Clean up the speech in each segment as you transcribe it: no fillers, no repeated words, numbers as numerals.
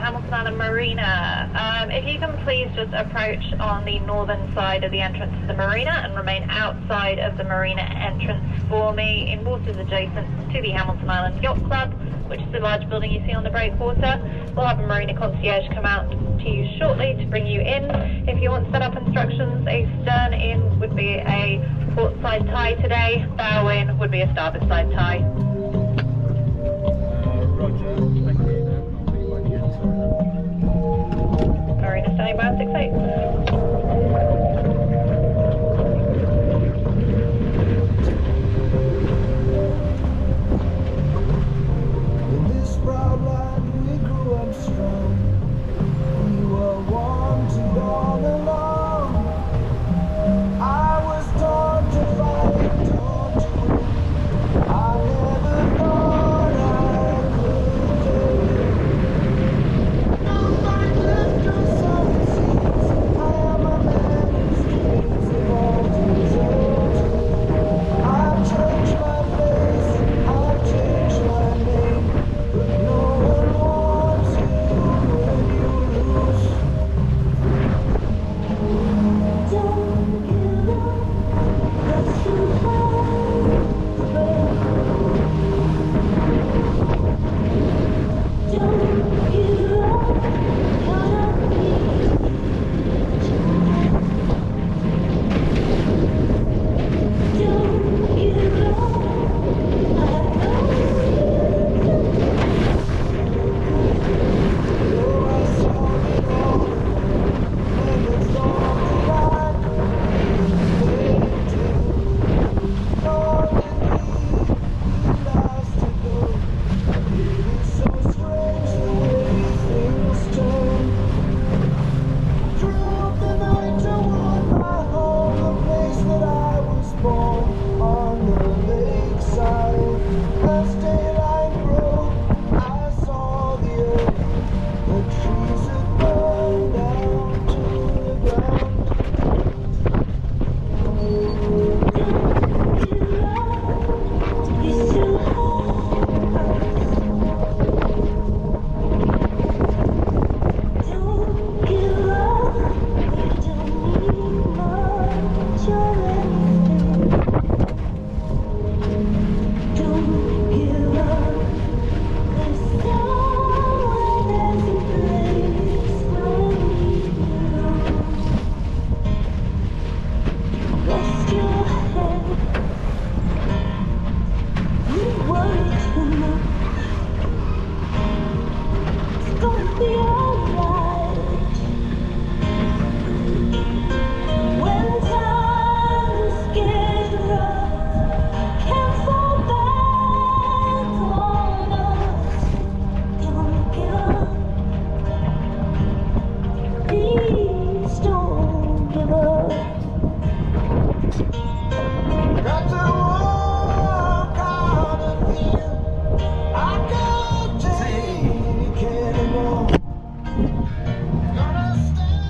Hamilton Island Marina. If you can please just approach on the northern side of the entrance to the marina and remain outside of the marina entrance for me in waters adjacent to the Hamilton Island Yacht Club, which is the large building you see on the breakwater. We'll have a marina concierge come out to you shortly to bring you in. If you want setup instructions, a stern in would be a port side tie today, bow in would be a starboard side tie. Roger, thank you. I'll be by the inside. Marina standing by on 68.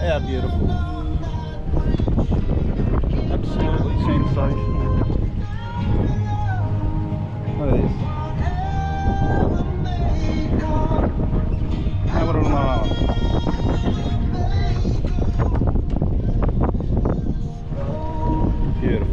Yeah, beautiful. Absolutely sensational. Look at this. Hamilton Island. Beautiful.